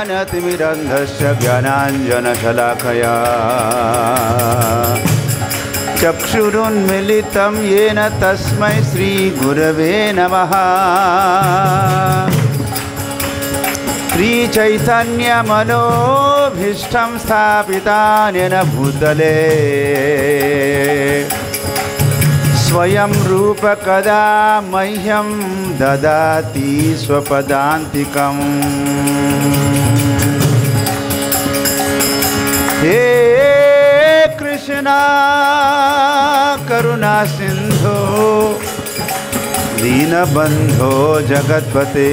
ज्ञानतिमिरन्धस्य ज्ञानाञ्जनशलाकया चक्षुरुन्मीलितं येन तस्मै श्रीगुरवे नमः। श्रीचैतन्यमनोभीष्टं स्थापितानेन भूतले स्वयं रूप कदा मह्यं ददाति स्वपदान्तिकम्। हे कृष्णा करुणा सिंधो दीनबंधो जगत्पते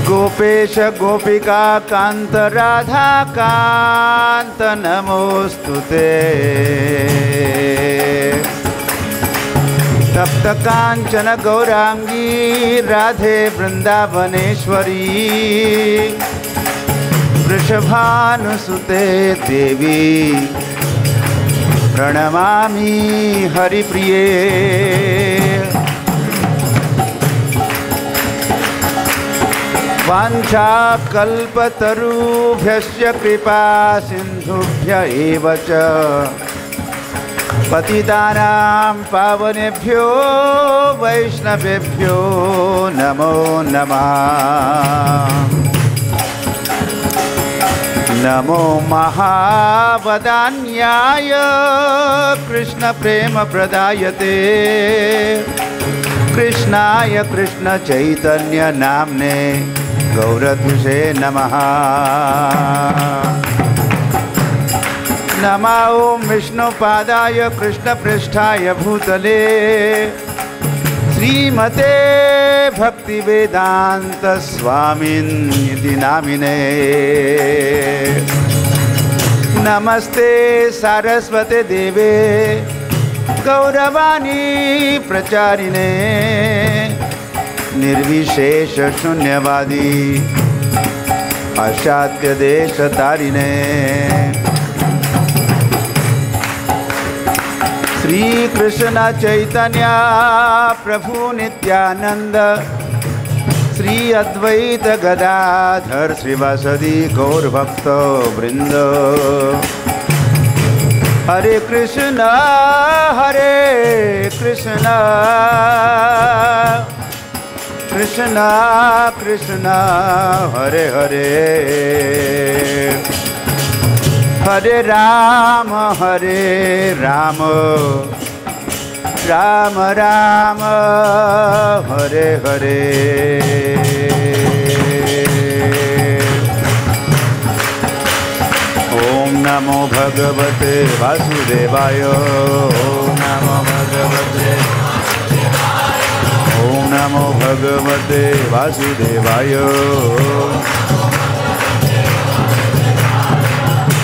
गोपेश गोपिका कांत राधा कांत नमोस्तुते। तप्त कांचन गौरांगी राधे वृंदावनेश्वरी वृषभानुसुते देवी प्रणमामि हरिप्रिये। वाञ्छाकल्पतरुभ्यश्च कृपा सिन्धुभ्य एव च पतितानां पावनेभ्यो वैष्णवेभ्यो नमो नमः। नमो महावदान्याय कृष्ण प्रेम प्रदायते कृष्णाय कृष्ण चैतन्य नाम्ने गौरद्विषे नमः। नमो विष्णुपादाय कृष्णपृष्ठाय भूतले श्रीमते भक्तिवेदांत स्वामिन्निति नामिने। नमस्ते सारस्वते देवे गौरवाणी प्रचारिणे निर्विशेष शून्यवादी पाश्चात्य देश तारिणे। श्री कृष्ण चैतन्य प्रभु नित्यानंद श्री अद्वैत गदाधर श्रीवासदि गौर भक्त वृंद। हरे कृष्ण कृष्ण कृष्ण हरे हरे हरे राम राम राम हरे हरे। ओम नमो भगवते वासुदेवाय। ओम नमो भगवते ओम नमो भगवते वासुदेवाय।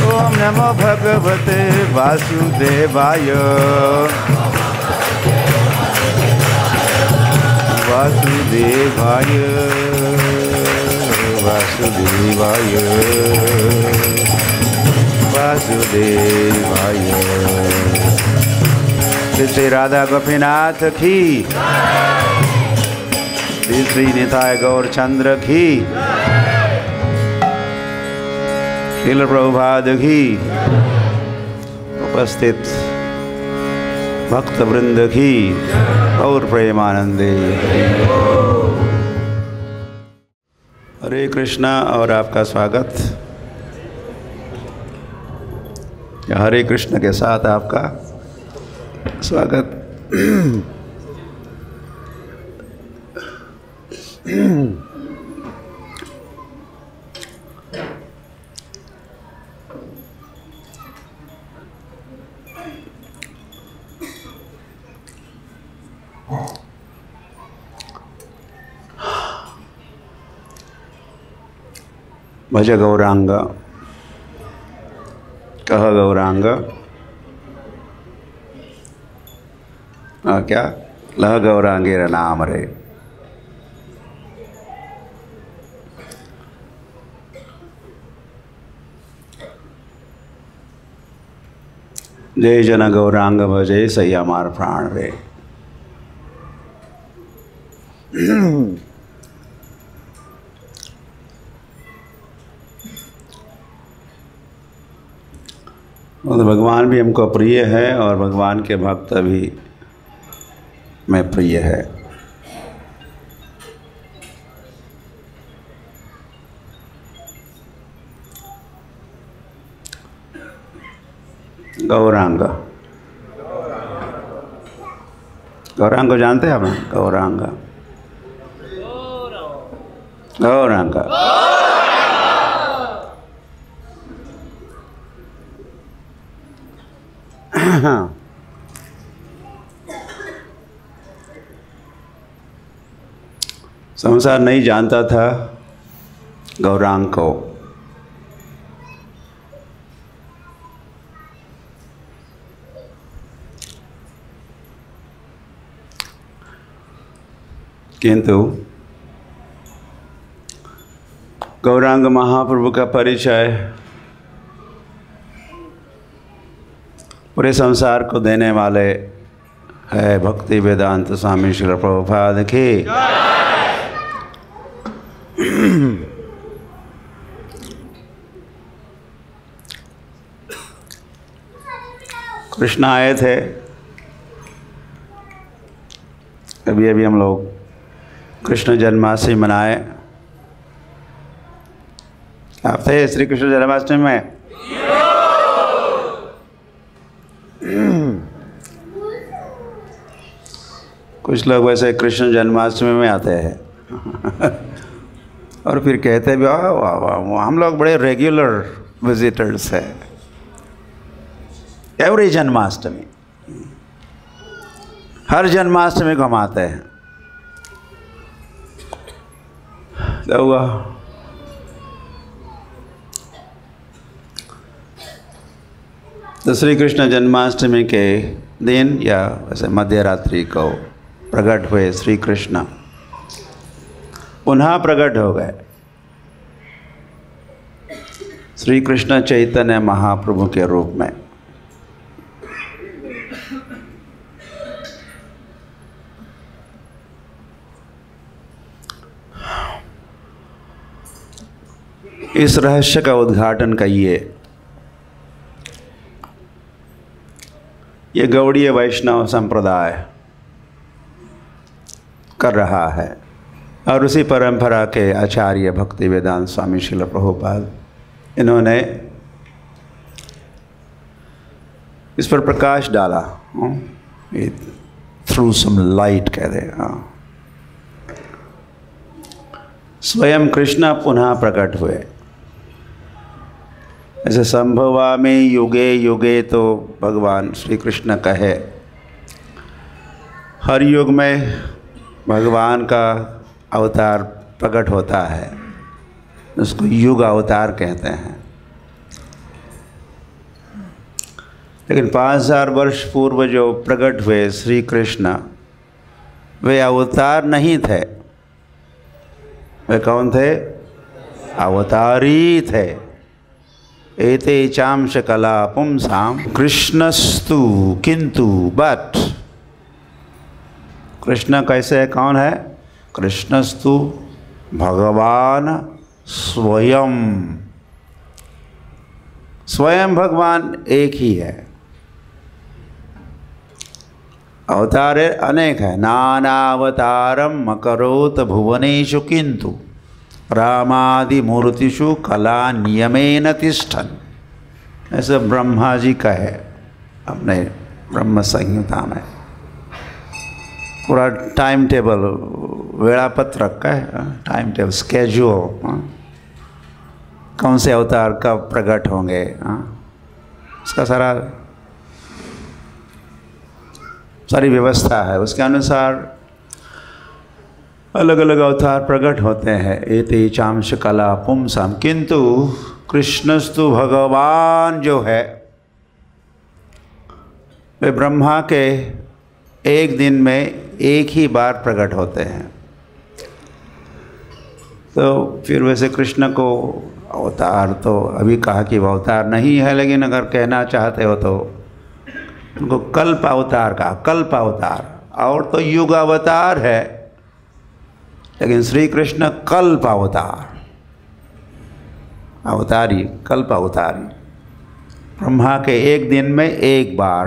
ओम नमो भगवते वासुदेवाय। वासुदेवाय वासुदेवाय वासुदेवाय। श्री राधा गोपीनाथ की, श्री निताय गौर चंद्र की, श्रील प्रभुपाद की, उपस्थित भक्त वृंद की और प्रेमानंदे। हरे कृष्णा और आपका स्वागत। हरे कृष्ण के साथ आपका स्वागत। भज गौरांग कह गौरांग क्या लह गौरांगेर नाम रे। जय जन गौरांग भजे सैया मार प्राण रे। तो भगवान भी हमको प्रिय है और भगवान के भक्त भी में प्रिय है। गौरांग, गौरांग को जानते हैं आप? गौरांग, गौरांग संसार नहीं जानता था गौरांग को। किंतु गौरांग महाप्रभु का परिचय पूरे संसार को देने वाले है भक्ति वेदांत स्वामी श्रील प्रभुपाद की। कृष्ण आए थे, अभी अभी हम लोग कृष्ण जन्माष्टमी मनाए। आप थे श्री कृष्ण जन्माष्टमी में? कुछ लोग वैसे कृष्ण जन्माष्टमी में आते हैं और फिर कहते भी वाह वाह वाह, हम लोग बड़े रेगुलर विजिटर्स हैं। एवरी जन्माष्टमी, हर जन्माष्टमी को हम आते हैं। क्या हुआ? तो श्री कृष्ण जन्माष्टमी के दिन या वैसे मध्य रात्रि को प्रकट हुए श्री कृष्ण, पुनः प्रकट हो गए श्री कृष्ण चैतन्य महाप्रभु के रूप में। इस रहस्य का उद्घाटन कहिए। ये गौड़ीय वैष्णव संप्रदाय कर रहा है और उसी परंपरा के आचार्य भक्ति वेदांत स्वामी श्रील प्रभुपाद, इन्होंने इस पर प्रकाश डाला। थ्रू सम लाइट कह दे। स्वयं कृष्ण पुनः प्रकट हुए। ऐसे संभवामि युगे युगे तो भगवान श्री कृष्ण कहे, हर युग में भगवान का अवतार प्रकट होता है, उसको युग अवतार कहते हैं। लेकिन 5000 वर्ष पूर्व जो प्रकट हुए श्री कृष्ण, वे अवतार नहीं थे। वे कौन थे? अवतारी थे। एते चांश कला पुंसाम कृष्णस्तु किंतु बट। कृष्ण कैसे है? कौन है? कृष्णस्तु भगवान स्वयं। स्वयं भगवान एक ही है। अवतार अनेक है। नानावतारम अकरोत भुवनेषु किंतु रामादि मूर्तिषु कला नियमेन तिष्ठन्। ऐसे ब्रह्मा जी का है अपने ब्रह्म संहिता में पूरा टाइम टेबल, वेड़ापत्र रखा है। टाइम टेबल, स्केड्यूल, कौन से अवतार कब प्रकट होंगे, उसका सारी व्यवस्था है। उसके अनुसार अलग अलग अवतार प्रकट होते हैं। एते चांश कला पुंसाम किंतु कृष्णस्तु भगवान जो है, वे ब्रह्मा के एक दिन में एक ही बार प्रकट होते हैं। तो फिर वैसे कृष्ण को अवतार तो अभी कहा कि वो अवतार नहीं है, लेकिन अगर कहना चाहते हो तो उनको कल्प अवतार कहा। कल्प अवतार, और तो युग अवतार है, लेकिन श्री कृष्ण कल्प अवतार, अवतारी, कल्प अवतारी। ब्रह्मा के एक दिन में एक बार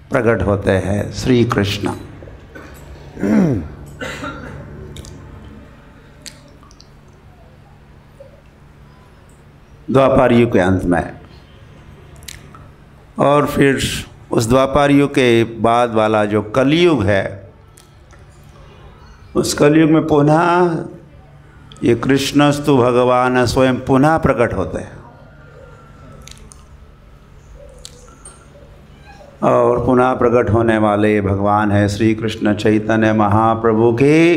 प्रकट होते हैं श्री कृष्ण। द्वापर युग के अंत में, और फिर उस द्वापर युग के बाद वाला जो कलयुग है, उस कलयुग में पुनः ये कृष्णस्तु भगवान स्वयं पुनः प्रकट होते हैं और पुनः प्रकट होने वाले भगवान है श्री कृष्ण चैतन्य महाप्रभु की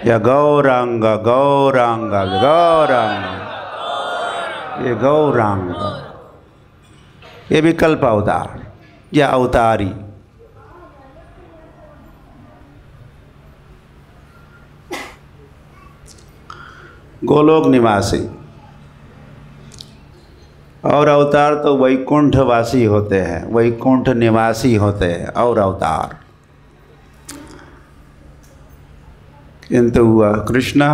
या गौरांग गौरांग गौरांग, ये गौरांग, ये भी कल्प अवतार या अवतारी। गोलोक निवासी और अवतार तो वैकुंठवासी होते हैं, वैकुंठ निवासी होते हैं और अवतार। किंतु वह कृष्ण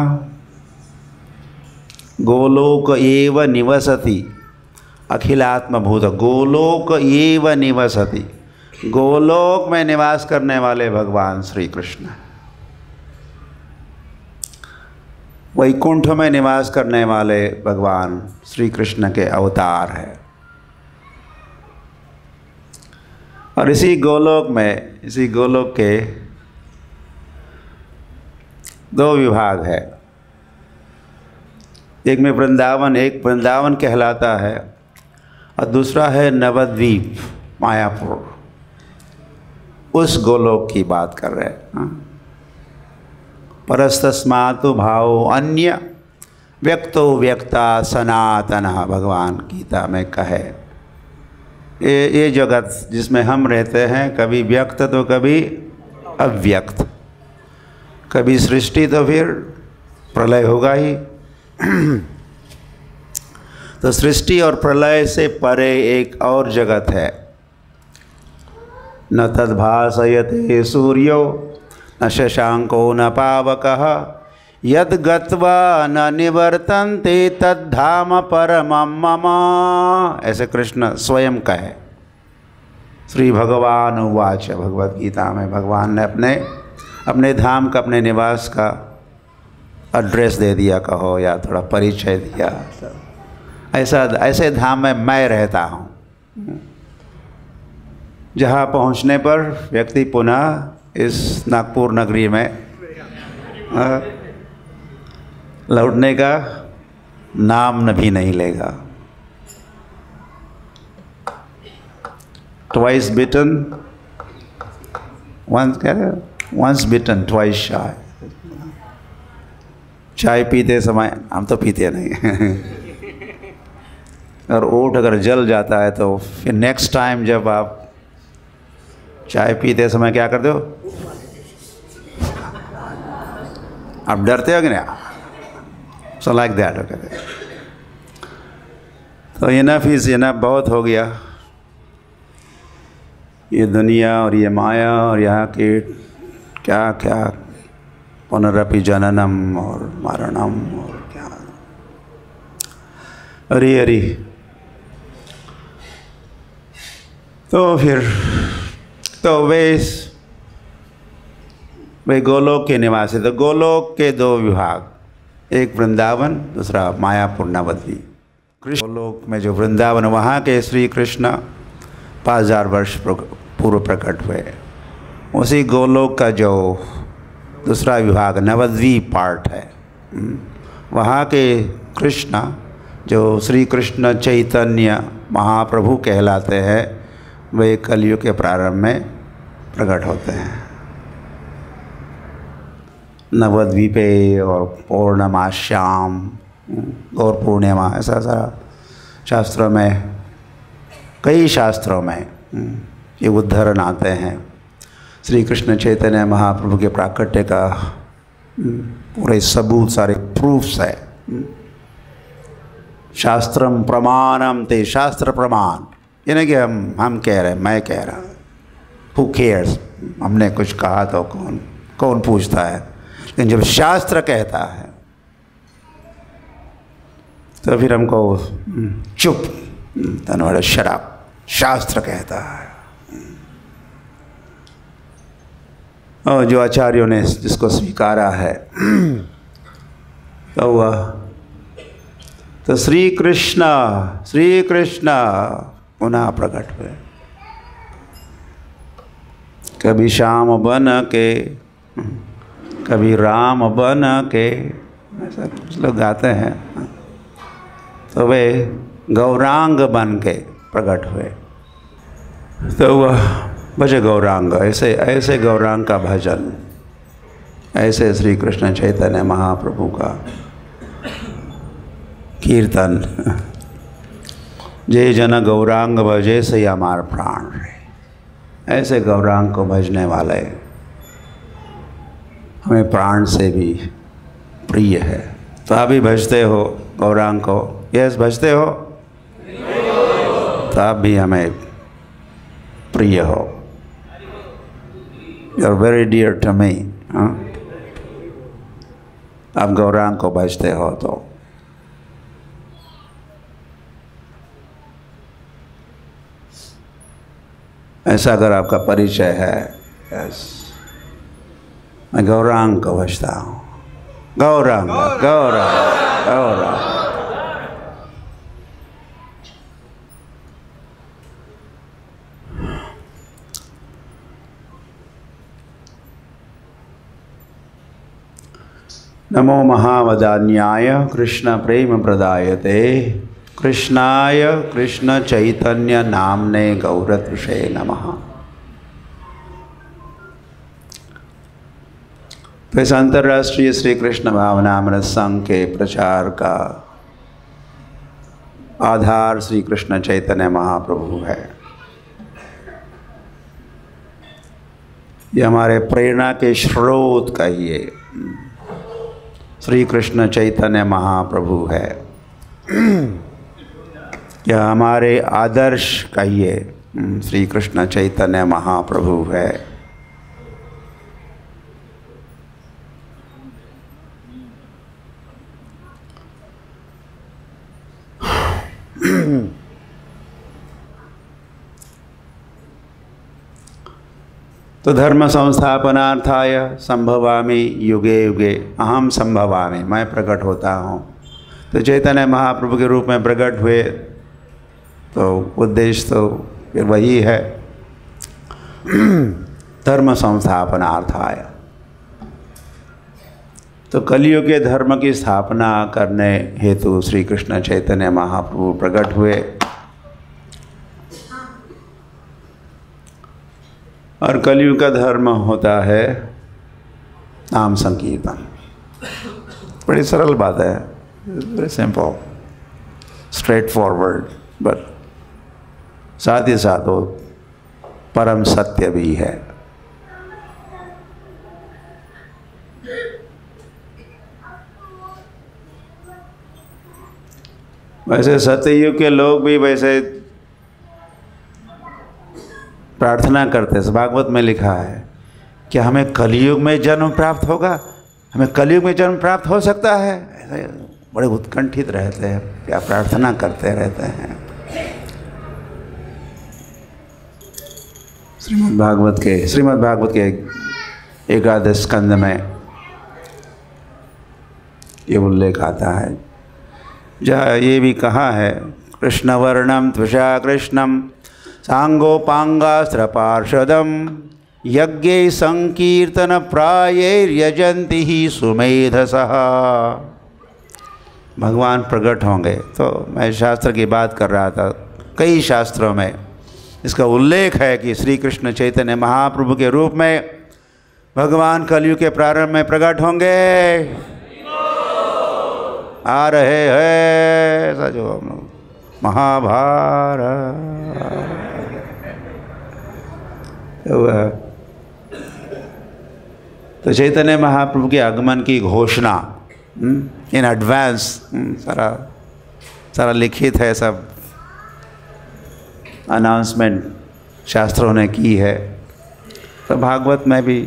गोलोक एव निवसति, अखिलात्मभूत गोलोक एव निवसति, गोलोक में निवास करने वाले भगवान श्री कृष्ण, वैकुंठ में निवास करने वाले भगवान श्री कृष्ण के अवतार है। और इसी गोलोक में, इसी गोलोक के दो विभाग है, एक में वृंदावन, एक वृंदावन कहलाता है और दूसरा है नवद्वीप मायापुर। उस गोलोक की बात कर रहे हैं। परस्तस्मातु भावो अन्य व्यक्तो व्यक्ता सनातन, भगवान गीता में कहे। ये जगत जिसमें हम रहते हैं, कभी व्यक्त तो कभी अव्यक्त, कभी सृष्टि तो फिर प्रलय होगा ही। तो सृष्टि और प्रलय से परे एक और जगत है। न तद्भासयते सूर्यो न शशांको न पावकः यद गत्वा न निवर्तन्ते तद्धाम परमं मम, ऐसे कृष्ण स्वयं कहे। श्री भगवान उवाच, भगवद गीता में भगवान ने अपने धाम का, अपने निवास का एड्रेस दे दिया कहो, या थोड़ा परिचय दिया। ऐसे धाम में मैं रहता हूँ, जहाँ पहुँचने पर व्यक्ति पुनः इस नागपुर नगरी में लौटने का नाम भी नहीं लेगा। ट्वाइस बिटन वंस बिटन ट्वाइस शाय। चाय पीते समय, हम तो पीते नहीं और ओठ अगर जल जाता है तो फिर नेक्स्ट टाइम जब आप चाय पीते समय क्या करते हो? आप डरते हो कि नहीं? So like that. ओके, तो इनफ इज़ इनफ, बहुत हो गया। ये दुनिया और ये माया और यहाँ के क्या क्या पुनरपि जननम और मरणम और क्या, अरे अरे। तो फिर वे गोलोक के निवासी। तो गोलोक के दो विभाग, एक वृंदावन, दूसरा मायापुर नवद्वीप। कृष्ण गोलोक में जो वृंदावन, वहाँ के श्री कृष्ण 5000 वर्ष पूर्व प्रकट हुए। उसी गोलोक का जो दूसरा विभाग नवद्वीप पार्ट है, वहाँ के कृष्ण जो श्री कृष्ण चैतन्य महाप्रभु कहलाते हैं, वे कलयुग के प्रारंभ में प्रकट होते हैं। नवद्वीपे और पौर्णमास्याम, गौर पूर्णिमा, ऐसा सारा शास्त्रों में, कई शास्त्रों में ये उद्धरण आते हैं। श्री कृष्ण चैतन्य महाप्रभु के प्राकट्य का पूरे सबूत, सारे प्रूफ्स है। शास्त्रम प्रमाणम ते, शास्त्र प्रमाण। ये नहीं कि हम कह रहे हैं, मैं कह रहा हूँ, हु केयर्स, हमने कुछ कहा तो कौन पूछता है। लेकिन जब शास्त्र कहता है तो फिर हमको चुप तनवाड़ा शराब शास्त्र कहता है। और जो आचार्यों ने जिसको स्वीकारा है तो वह तो श्री कृष्ण पुनः प्रकट हुए। कभी श्याम बन के, कभी राम बन के, ऐसा कुछ लोग गाते हैं। तो वे गौरांग बन के प्रकट हुए। तो वह भजे गौरांग, ऐसे ऐसे गौरांग का भजन, ऐसे श्री कृष्ण चैतन्य महाप्रभु का कीर्तन। जय जन गौरांग भजे से हमार प्राण रहे। ऐसे गौरांग को भजने वाले हमें प्राण से भी प्रिय है। तो आप भी भजते हो गौरांग को? यस, भजते हो? तो आप भी हमें प्रिय हो। You are very dear to me. आप गौरांग को भजते हो तो ऐसा अगर आपका परिचय है, यस, मैं गौरांग को भजता हूँ। गौरांग गौरांग गौरांग। नमो महावदान्याय कृष्ण प्रेम प्रदायते कृष्णाय कृष्ण चैतन्य नामने गौरतुषे नमः। तो इस अंतर्राष्ट्रीय श्री कृष्ण भावनामृत संघ के प्रचार का आधार श्री कृष्ण चैतन्य महाप्रभु है। ये हमारे प्रेरणा के स्रोत कहिए श्री कृष्ण चैतन्य महाप्रभु है। यह हमारे आदर्श कहिए श्री कृष्ण चैतन्य महाप्रभु है। तो धर्म संस्थापनार्थाय संभवामि युगे युगे अहम संभवामि, मैं प्रकट होता हूँ। तो चैतन्य महाप्रभु के रूप में प्रकट हुए तो उद्देश्य तो फिर वही है, धर्म संस्थापनार्थाय। तो कलियुग के धर्म की स्थापना करने हेतु श्री कृष्ण चैतन्य महाप्रभु प्रकट हुए। और कलियुग का धर्म होता है नाम संकीर्तन। बड़ी सरल बात है, very simple, straight forward, but साथ ही साथ वो परम सत्य भी है। वैसे सत्ययुग के लोग भी वैसे प्रार्थना करते हैं। भागवत में लिखा है कि हमें कलियुग में जन्म प्राप्त होगा, हमें कलियुग में जन्म प्राप्त हो सकता है। ऐसे बड़े उत्कंठित रहते हैं, क्या प्रार्थना करते रहते हैं। श्रीमद् भागवत के 11वें स्कंद में ये उल्लेख आता है, जहाँ ये भी कहा है कृष्णवर्णम त्वषा कृष्णम सांगोपांगास्त्र पार्षदम यज्ञ संकीर्तन प्रायैर्यजन्ति ही सुमेधसः। भगवान प्रकट होंगे। तो मैं शास्त्र की बात कर रहा था, कई शास्त्रों में इसका उल्लेख है कि श्री कृष्ण चैतन्य महाप्रभु के रूप में भगवान कलयुग के प्रारंभ में प्रकट होंगे, आ रहे हैं। ऐसा जो हम लोग महाभारत तो चैतन्य महाप्रभु के आगमन की घोषणा इन एडवांस सारा लिखित है, सब अनाउंसमेंट शास्त्रों ने की है। तो भागवत में भी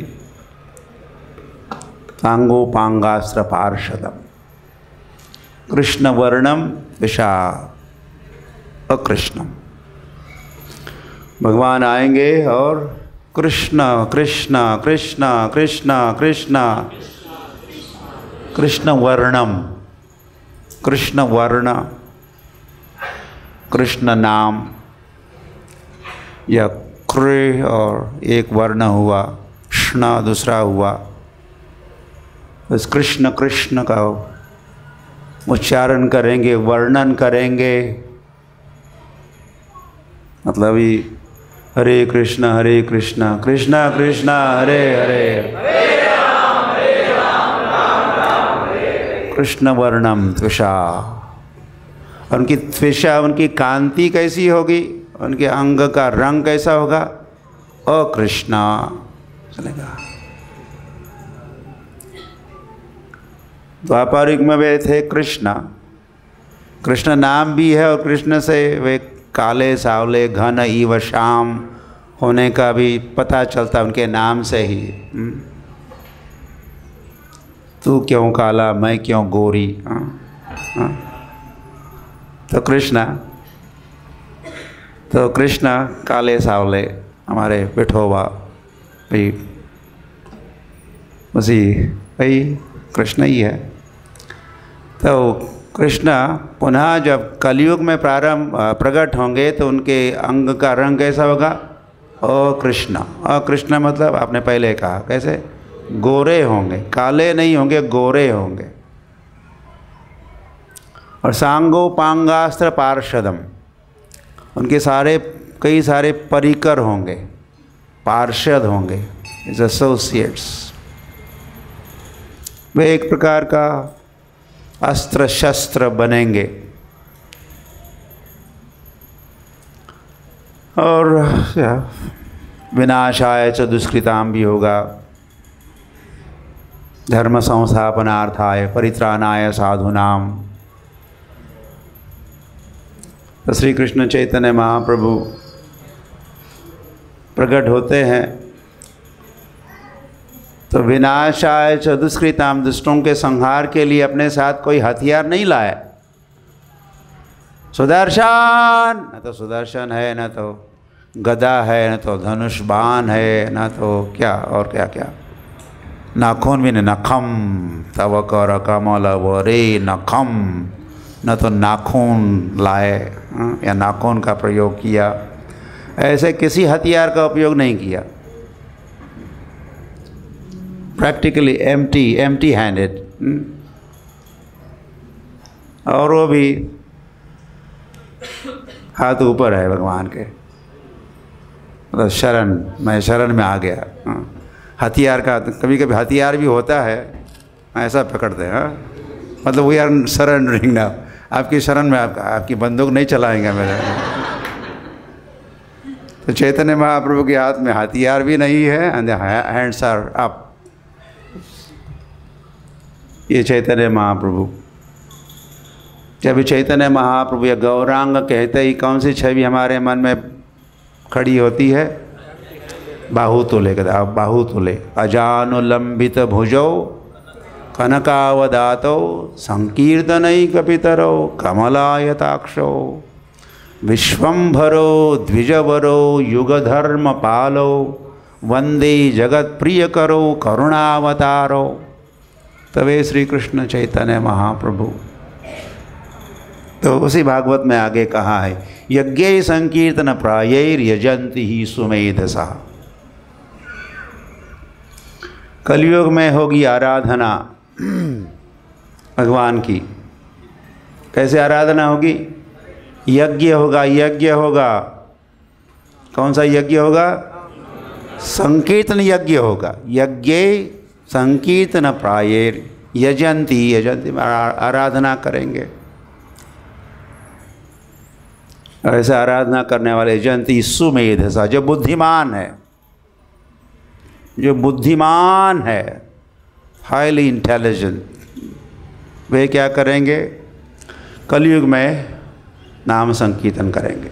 सांगोपांगास्त्र पार्षदम कृष्ण वर्णम विशा अकृष्णम। भगवान आएंगे और कृष्ण कृष्ण कृष्ण कृष्ण कृष्ण कृष्ण वर्णम, कृष्ण वर्ण, कृष्ण नाम, या कृ और एक वर्ण हुआ, कृष्ण दूसरा हुआ, बस कृष्ण कृष्ण का उच्चारण करेंगे, वर्णन करेंगे। मतलब ही हरे कृष्ण कृष्ण कृष्ण हरे हरे, कृष्ण वर्णम त्विषा। उनकी त्विषा, उनकी कांति कैसी होगी, उनके अंग का रंग कैसा होगा, अकृष्ण चलेगा। द्वापारिक में वे थे कृष्ण, कृष्ण नाम भी है और कृष्ण से वे काले सावले घन इव श्याम होने का भी पता चलता उनके नाम से ही। तू क्यों काला मैं क्यों गोरी, तो कृष्ण काले सावले हमारे विठोबा भाई, उसी भाई कृष्ण ही है। तो कृष्ण पुनः जब कलयुग में प्रकट होंगे तो उनके अंग का रंग कैसा होगा, अकृष्ण। अकृष्ण मतलब आपने पहले कहा कैसे, गोरे होंगे, काले नहीं होंगे, गोरे होंगे। और सांगो पांगास्त्र पार्षदम, उनके कई सारे परिकर होंगे, पार्षद होंगे, इज एसोसिएट्स। वे एक प्रकार का अस्त्र शस्त्र बनेंगे। और विनाशाय च दुष्कृताम भी होगा, धर्म संस्थापनार्थाय परित्राणाय साधूनाम। तो श्री कृष्ण चैतन्य महाप्रभु प्रकट होते हैं तो विनाशाय च दुष्कृताम, दुष्टों के संहार के लिए अपने साथ कोई हथियार नहीं लाए। सुदर्शन, न तो सुदर्शन है, न तो गदा है, न तो धनुष बाण है, न तो क्या और क्या क्या, नाखून भी नहीं, नखम तव कर कमल वरे नखम, न तो नाखून लाए या नाखून का प्रयोग किया, ऐसे किसी हथियार का उपयोग नहीं किया। Practically empty handed. और वो भी हाथ ऊपर है भगवान के, मतलब शरण, मैं शरण में आ गया। हथियार का कभी कभी हथियार भी होता है, ऐसा पकड़ते हैं, मतलब वी आर सरेंडरिंग नाउ, आपकी शरण में, आपकी बंदूक नहीं चलाएंगे मेरे। तो चैतन्य महाप्रभु के हाथ में हथियार भी नहीं है, एंड हैंड्स आर अप। ये चैतन्य महाप्रभु, जब चैतन्य महाप्रभु या गौरांग कहते ही कौन सी छवि हमारे मन में खड़ी होती है, बाहुतुले, बाहुतुले, अजानुलंबित भुजौ कनकावदातौ संकीर्तनैकपितरौ कमलायताक्षौ विश्वंभरो द्विजवरो युगधर्म पालो वंदे जगत प्रियकरो करुणावतारो। तवे श्री कृष्ण चैतन्य महाप्रभु। तो उसी भागवत में आगे कहा है, यज्ञ संकीर्तन प्रायैर्यजन्ति ही सुमेधसा। कलयुग में होगी आराधना भगवान की। कैसे आराधना होगी, यज्ञ होगा, यज्ञ होगा। कौन सा यज्ञ होगा, संकीर्तन यज्ञ होगा। यज्ञ संकीर्तन प्रायैर यजंती, यजंती आराधना करेंगे। ऐसे आराधना करने वाले यजंती सुमेधसा, जो बुद्धिमान है, जो बुद्धिमान है, हाईली इंटेलिजेंट, वे क्या करेंगे, कलयुग में नाम संकीर्तन करेंगे।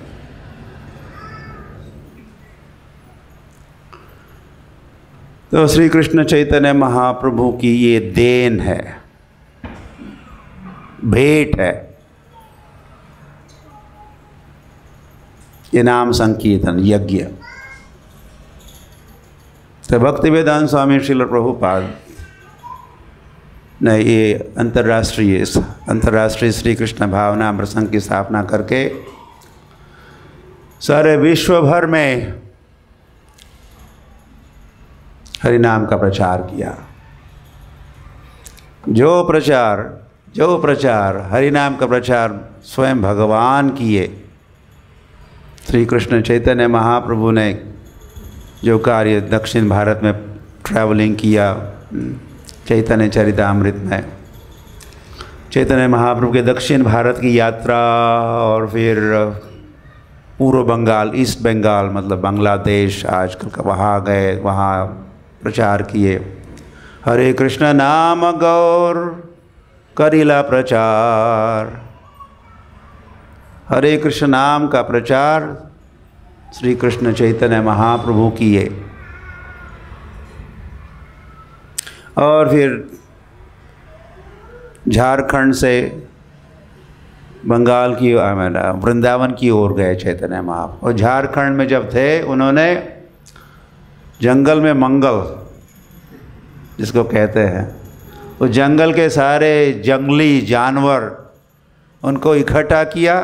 तो श्री कृष्ण चैतन्य महाप्रभु की ये देन है, भेंट है। ये नाम संकीर्तन यज्ञ। तो भक्तिवेदांत स्वामी श्रील प्रभुपाद ने ये अंतर्राष्ट्रीय श्री कृष्ण भावनामृत संघ की स्थापना करके सारे विश्व भर में हरि नाम का प्रचार किया। जो प्रचार हरि नाम का प्रचार स्वयं भगवान किए। श्री कृष्ण चैतन्य महाप्रभु ने जो कार्य दक्षिण भारत में ट्रैवलिंग किया, चैतन्य चरितामृत में चैतन्य महाप्रभु के दक्षिण भारत की यात्रा, और फिर पूर्व बंगाल, ईस्ट बंगाल मतलब बांग्लादेश आजकल का, वहाँ गए, वहाँ प्रचार किए। हरे कृष्ण नाम गौर करिला प्रचार। हरे कृष्ण नाम का प्रचार श्री कृष्ण चैतन्य महाप्रभु किए। और फिर झारखंड से बंगाल की वृंदावन की ओर गए चैतन्य महाप्रभु। और झारखंड में जब थे उन्होंने जंगल में मंगल जिसको कहते हैं, वो जंगल के सारे जंगली जानवर उनको इकट्ठा किया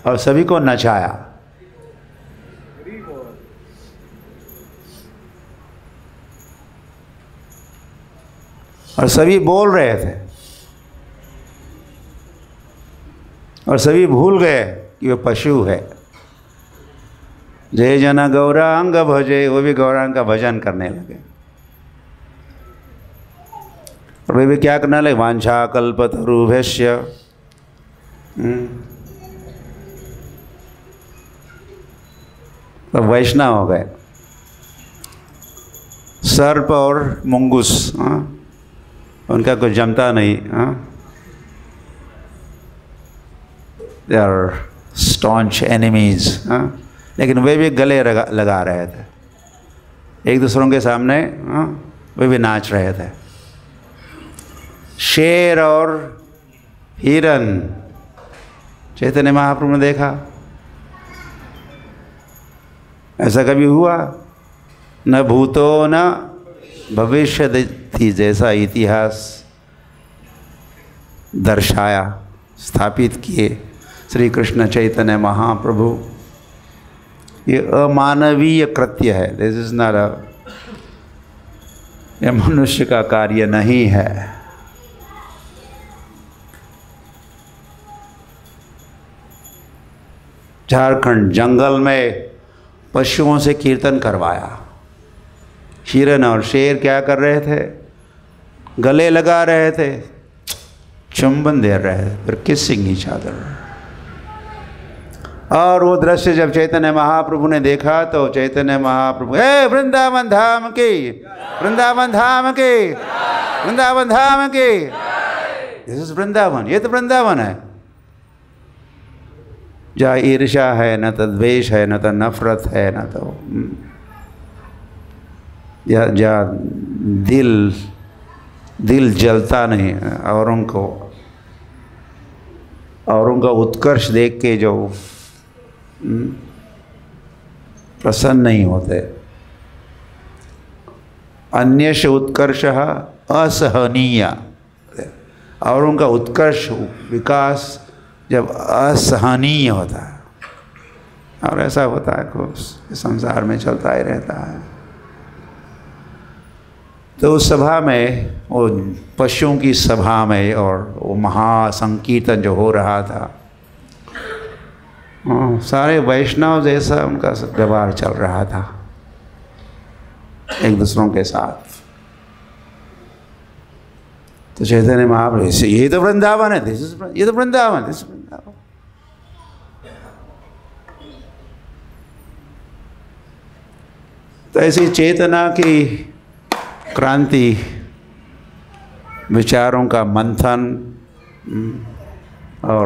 और सभी को नचाया। और सभी बोल रहे थे और सभी भूल गए कि वो पशु है। जय जना गौरांग भजे, वो भी गौरांग का भजन करने लगे। और वे भी क्या करने लगे, वांछा कल्पतरुभ्यश्च, तो वैष्णव हो गए। सर्प और मुंगूस, उनका कुछ जमता नहीं। दे आर स्टॉन्च एनिमीज, लेकिन वे भी गले लगा रहे थे एक दूसरों के सामने। वे भी नाच रहे थे। शेर और हिरन चैतन्य महाप्रभु ने देखा। ऐसा कभी हुआ? न भूतो न भविष्यति जैसा इतिहास दर्शाया, स्थापित किए श्री कृष्ण चैतन्य महाप्रभु। ये अमानवीय कृत्य है। दिस इज नॉट अ, यह मनुष्य का कार्य नहीं है। झारखंड जंगल में पशुओं से कीर्तन करवाया। हिरन और शेर क्या कर रहे थे? गले लगा रहे थे, चुंबन दे रहे थे, फिर किसिंग ईच अदर। और वो दृश्य जब चैतन्य महाप्रभु ने देखा तो चैतन्य महाप्रभु, हे वृंदावन धाम की, वृंदावन धाम की, वृंदावन धाम की, दिस इज वृंदावन, ये तो वृंदावन है जहाँ ईर्ष्या है, न तो द्वेष है, न तो नफरत है, न तो जहाँ दिल जलता नहीं, औरों का उत्कर्ष देख के जो प्रसन्न नहीं होते। अन्यश उत्कर्ष असहनीय, औरों का उत्कर्ष विकास जब असहनीय होता है, और ऐसा होता है खूब संसार में चलता ही रहता है। तो उस सभा में, वो पशुओं की सभा में, और वो महासंकीर्तन जो हो रहा था, सारे वैष्णव जैसा उनका व्यवहार चल रहा था एक दूसरों के साथ। तो चैतन्य महाप्रभु, ये तो वृंदावन है, ये तो वृंदावन, दिस वृंदावन। तो ऐसी चेतना की क्रांति, विचारों का मंथन और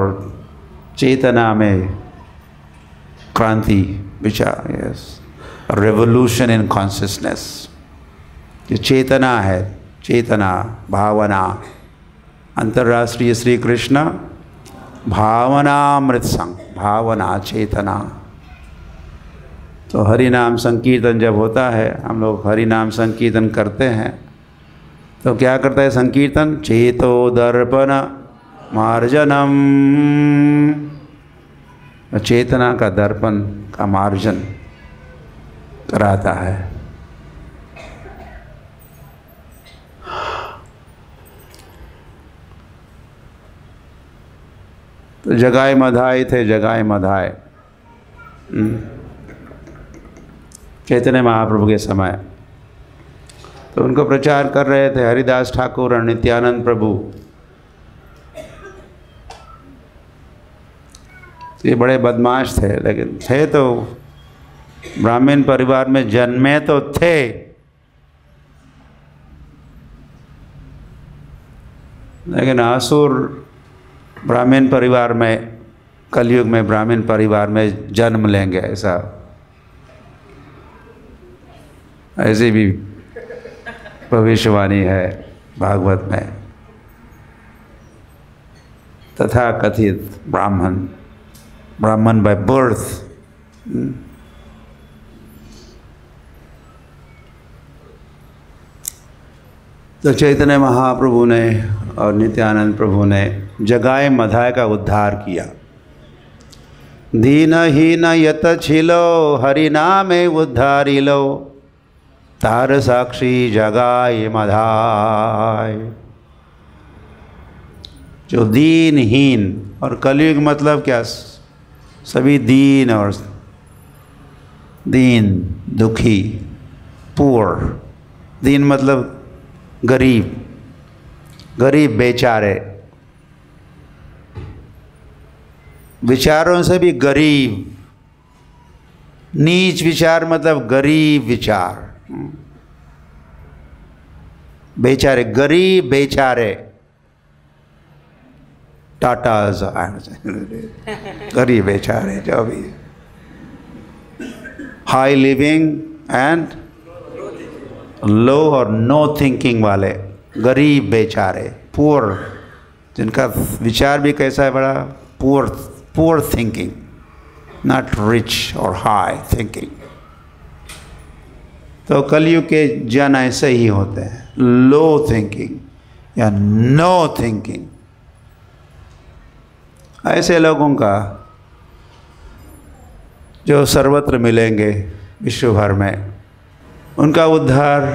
चेतना में क्रांति, विचार, यस, रेवोल्यूशन इन कॉन्शियसनेस। ये चेतना है, चेतना, भावना। अंतर्राष्ट्रीय श्री कृष्ण भावनामृत संघ भावना चेतना। तो हरि नाम संकीर्तन जब होता है, हम लोग हरि नाम संकीर्तन करते हैं, तो क्या करता है संकीर्तन? चेतो दर्पण मार्जनम, चेतना का दर्पण का मार्जन कराता है। तो जगाए मधाए थे, जगाए मधाए चैतन्य महाप्रभु के समय, तो उनको प्रचार कर रहे थे हरिदास ठाकुर और नित्यानंद प्रभु। ये बड़े बदमाश थे, लेकिन थे तो ब्राह्मण परिवार में जन्मे तो थे, लेकिन असुर ब्राह्मण परिवार में, कलयुग में ब्राह्मण परिवार में जन्म लेंगे, ऐसी भी भविष्यवाणी है भागवत में। तथा कथित ब्राह्मण बाय बर्थ। तो चैतन्य महाप्रभु ने और नित्यानंद प्रभु ने जगाए मधाए का उद्धार किया। दीनहीन यत छिलो हरि नामे उद्धारी लो, तार साक्षी जगाए मधाए। जो दीनहीन, और कलयुग मतलब क्या? सभी दीन और दीन, दुखी, पुअर। दीन मतलब गरीब, गरीब बेचारे, विचारों से भी गरीब। नीच विचार मतलब गरीब विचार, बेचारे, गरीब बेचारे, टाटाज, गरीब बेचारे जो भी। हाई लिविंग एंड लो और नो थिंकिंग वाले गरीब बेचारे, पुअर, जिनका विचार भी कैसा है? बड़ा पुअर थिंकिंग, नॉट रिच और हाई थिंकिंग। तो कलयुग के जन ऐसे ही होते हैं, लो थिंकिंग या नो थिंकिंग। ऐसे लोगों का जो सर्वत्र मिलेंगे विश्व भर में, उनका उद्धार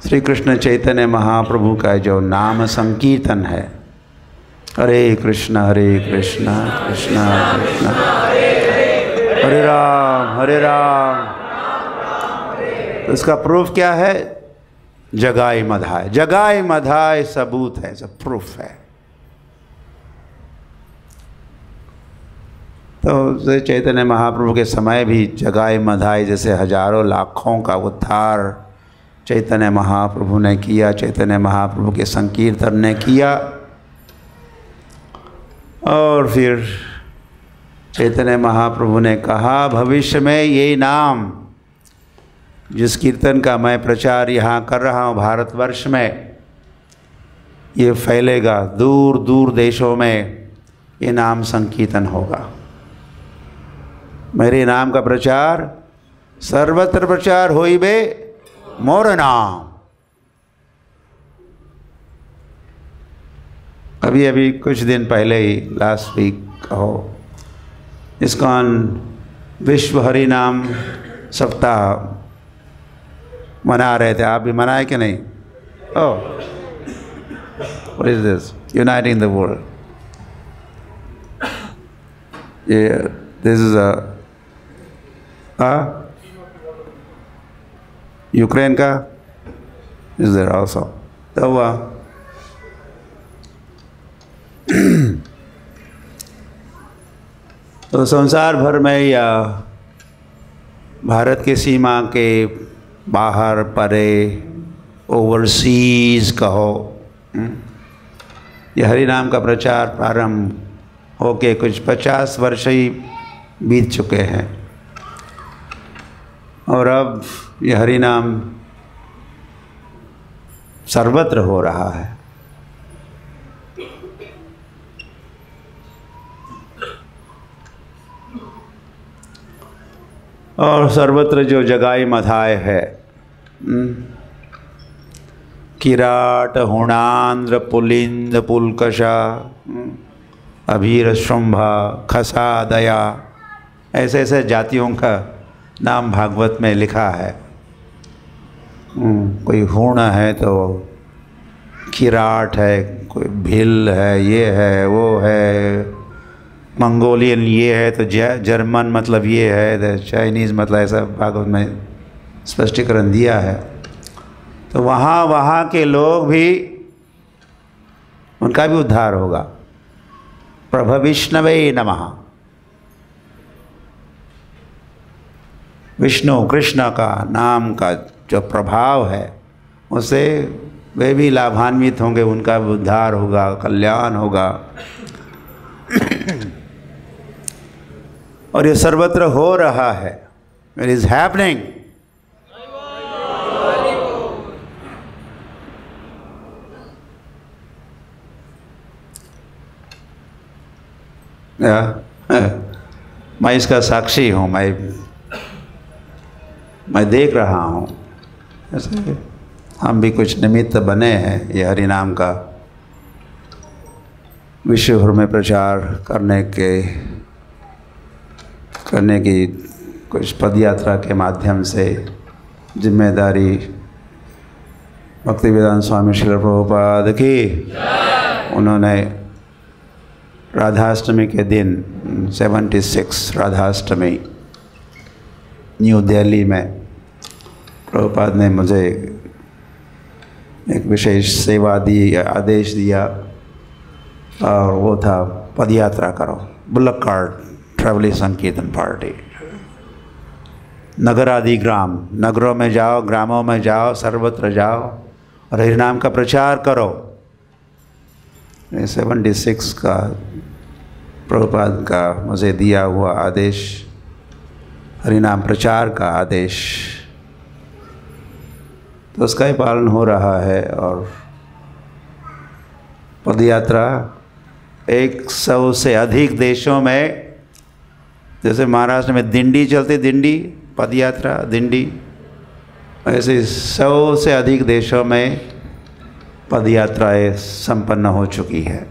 श्री कृष्ण चैतन्य महाप्रभु का जो नाम संकीर्तन है, हरे कृष्ण कृष्ण कृष्ण हरे राम, तो इसका प्रूफ क्या है? जगाए मधाए। जगाए मधाए सबूत है, सब प्रूफ है। तो चैतन्य महाप्रभु के समय भी जगाए मधाए जैसे हजारों लाखों का उद्धार चैतन्य महाप्रभु ने किया, चैतन्य महाप्रभु के संकीर्तन ने किया। और फिर चैतन्य महाप्रभु ने कहा, भविष्य में ये नाम, जिस कीर्तन का मैं प्रचार यहाँ कर रहा हूँ भारतवर्ष में, ये फैलेगा, दूर दूर देशों में ये नाम संकीर्तन होगा। मेरे नाम का प्रचार सर्वत्र प्रचार होइबे मोर नाम। अभी कुछ दिन पहले ही, लास्ट वीक कहो, इस्कॉन विश्व हरि नाम सप्ताह मना रहे थे। आप भी मनाए कि नहीं? Oh, what is this? Uniting the world. This is Ukraine का इज देयर ऑल्सो। तो तो संसार भर में या भारत के सीमा के बाहर परे, ओवरसीज कहो, ये हरि नाम का प्रचार प्रारंभ होके कुछ 50 वर्ष ही बीत चुके हैं, और अब ये हरि नाम सर्वत्र हो रहा है। और सर्वत्र जो जगाई मधाय है, किराट हुणांद्र पुलिंद पुलकशा अभीर शुंभा खसा दया, ऐसे ऐसे जातियों का नाम भागवत में लिखा है। कोई हुण है तो किराट है, कोई भील है, ये है वो है, मंगोलियन ये है तो जर्मन मतलब ये है, चाइनीज़ मतलब ऐसा भागवत में स्पष्टीकरण दिया है। तो वहाँ के लोग भी, उनका भी उद्धार होगा। प्रभ विष्णवे नमः। विष्णु कृष्ण का नाम का जो प्रभाव है उससे वे भी लाभान्वित होंगे, उनका भी उद्धार होगा, कल्याण होगा। और ये सर्वत्र हो रहा है। It is happening. मैं इसका साक्षी हूँ, मैं देख रहा हूँ। ऐसे हम भी कुछ निमित्त बने हैं ये हरि नाम का विश्व भर में प्रचार करने की कुछ पदयात्रा के माध्यम से जिम्मेदारी भक्तिवेदांत स्वामी श्रील प्रभुपाद की। उन्होंने राधाष्टमी के दिन 76 राधाष्टमी न्यू दिल्ली में प्रभुपाद ने मुझे एक विशेष सेवा दी, आदेश दिया, और वो था पदयात्रा करो, बुल्लक कार्ट ट्रैवलिंग संकीर्तन पार्टी, नगर आदि ग्राम, नगरों में जाओ, ग्रामों में जाओ, सर्वत्र जाओ और हरि नाम का प्रचार करो। 76 का प्रभुपाद का मुझे दिया हुआ आदेश, हरि नाम प्रचार का आदेश, तो उसका ही पालन हो रहा है। और पदयात्रा 100 से अधिक देशों में, जैसे महाराष्ट्र में दिंडी चलती, दिंडी पदयात्रा दिंडी, ऐसे 100 से अधिक देशों में पदयात्राएं संपन्न हो चुकी है।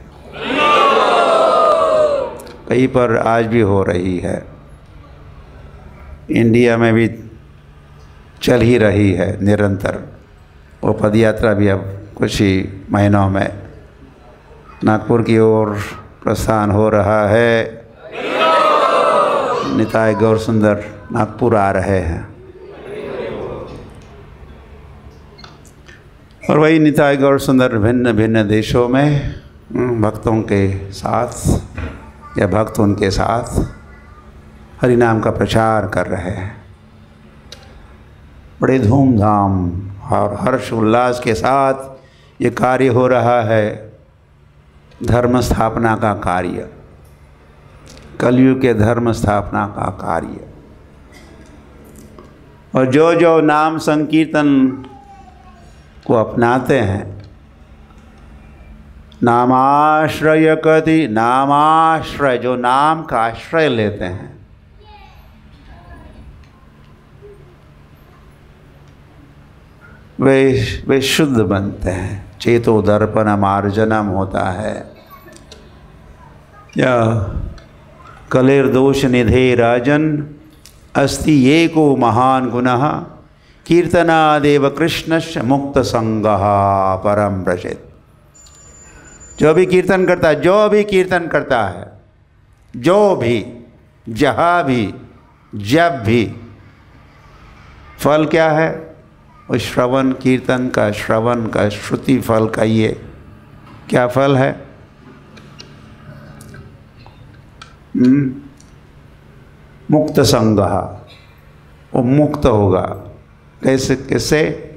कहीं पर आज भी हो रही है, इंडिया में भी चल ही रही है निरंतर। वो पदयात्रा भी अब कुछ ही महीनों में नागपुर की ओर प्रस्थान हो रहा है। निताय गौर सुंदर नागपुर आ रहे हैं, और वही निताय गौर सुंदर भिन्न भिन्न देशों में भक्तों के साथ या भक्त उनके साथ हरि नाम का प्रचार कर रहे हैं। बड़े धूमधाम और हर्ष उल्लास के साथ ये कार्य हो रहा है, धर्म स्थापना का कार्य, कलयुग के धर्म स्थापना का कार्य। और जो जो नाम संकीर्तन को अपनाते हैं, नामाश्रय कति, नामाश्रय, जो नाम का आश्रय लेते हैं, वे शुद्ध बनते हैं। चेतो दर्पण मार्जनम होता है। या कलेर्दोष निधे राजन अस्ति ये को महान गुणः कीर्तनादेव कृष्णस्य मुक्त संगः परम व्रजेत। जो भी कीर्तन करता है, जो भी कीर्तन करता है, जो भी, जहाँ भी, जब भी, फल क्या है? उस श्रवण कीर्तन का, श्रवण का, श्रुति फल का ये क्या फल है? मुक्त संगः, वो मुक्त होगा। कैसे? कैसे?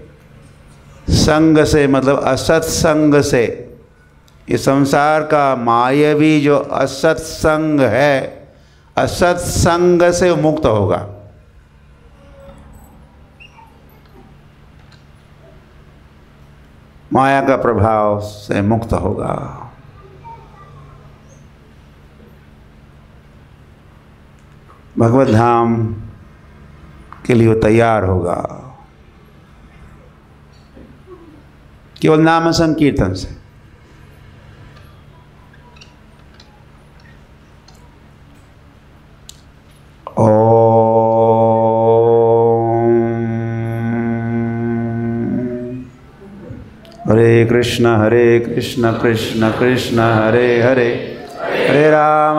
संग से, मतलब असत संग से। ये संसार का मायावी जो असत संग है, असत संग से मुक्त होगा। माया का प्रभाव से मुक्त होगा। भगवत धाम के लिए वो तैयार होगा, केवल नाम संकीर्तन से। हरे कृष्ण कृष्ण कृष्ण हरे हरे, हरे राम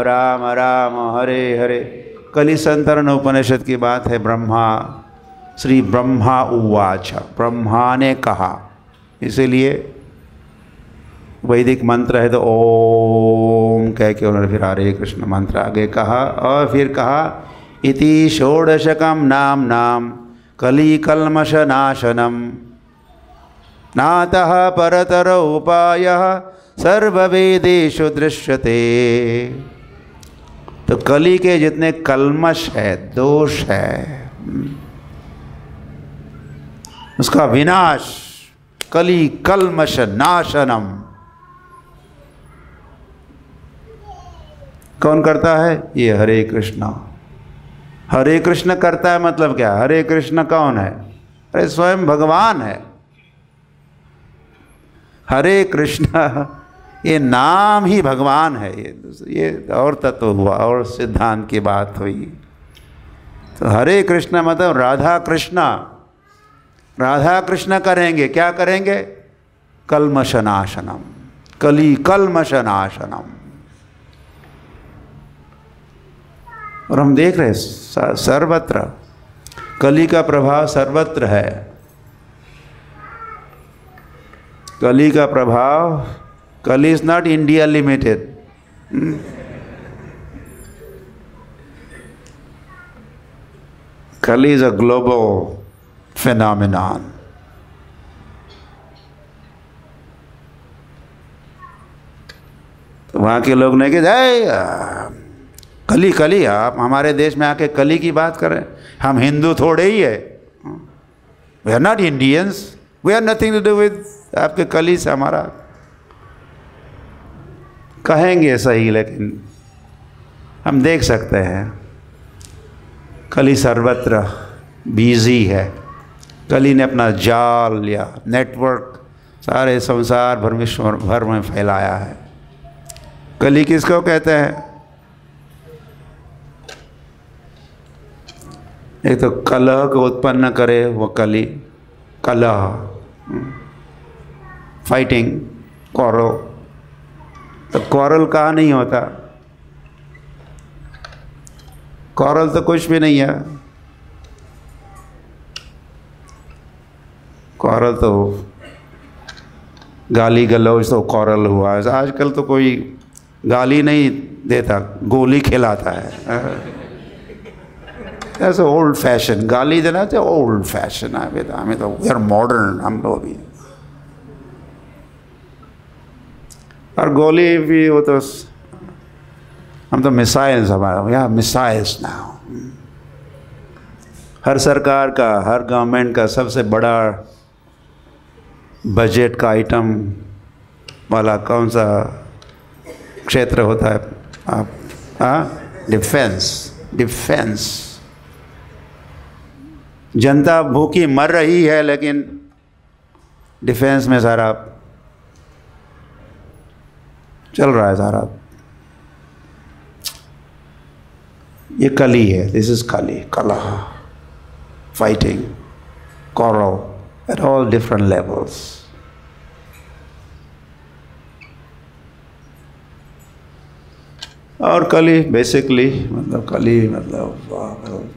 राम राम हरे हरे। कलि संतरण उपनिषद की बात है। ब्रह्मा, श्री ब्रह्मा उवाच, ब्रह्मा ने कहा। इसीलिए वैदिक मंत्र है तो ओम कह के उन्होंने फिर हरे कृष्ण मंत्र आगे कहा, और फिर कहा इति षोडशकम नाम नाम कलि कल्मष नाशनम नातः परतर उपायः सर्ववेदेषु दृश्यते। तो कली के जितने कल्मष है, दोष है, उसका विनाश, कली कल्मष नाशनम कौन करता है? ये हरे कृष्ण। हरे कृष्ण करता है मतलब क्या? हरे कृष्ण कौन है? अरे स्वयं भगवान है। हरे कृष्ण ये नाम ही भगवान है। ये और तत्व हुआ और सिद्धांत की बात हुई। तो हरे कृष्ण मतलब राधा कृष्ण, राधा कृष्ण करेंगे। क्या करेंगे? कल्मषनाशनम, कली कल्मषनाशनम। और हम देख रहे हैं सर्वत्र कली का प्रभाव सर्वत्र है। कली का प्रभाव, कली इज नॉट इंडिया लिमिटेड। कली इज अ ग्लोबल फिनोमिनन। तो वहाँ के लोग नहीं कि कली कली, आप हमारे देश में आके कली की बात कर रहे हैं। हम हिंदू थोड़े ही है। We are not Indians, we are nothing to do with आपके कली से। हमारा कहेंगे सही, लेकिन हम देख सकते हैं कली सर्वत्र बिजी है। कली ने अपना जाल या नेटवर्क सारे संसार भर, विश्व भर में फैलाया है। कली किसको कहते हैं? एक तो कलह को उत्पन्न करे वो कली, कलह, फाइटिंग, क्वारल। तो क्वारल कहाँ नहीं होता? क्वारल तो कुछ भी नहीं है। क्वारल तो गाली गलौज तो क्वारल हुआ है। आजकल तो कोई गाली नहीं देता, गोली खिलाता है। ऐसा ओल्ड फैशन, गाली देना चाहिए ओल्ड फैशन है। हमें तो वी आर मॉडर्न, हम लोग भी। और गोली भी वो तो हम तो मिसाइल्स, हमारा या मिसाइल्स नाउ। हर सरकार का, हर गवर्नमेंट का सबसे बड़ा बजट का आइटम वाला कौन सा क्षेत्र होता है? आप डिफेंस। डिफेंस। जनता भूखी मर रही है, लेकिन डिफेंस में सारा चल रहा है सारा। ये कली है। दिस इज कली, कलह, fighting, quarrel at all different levels. और कली बेसिकली मतलब कली मतलब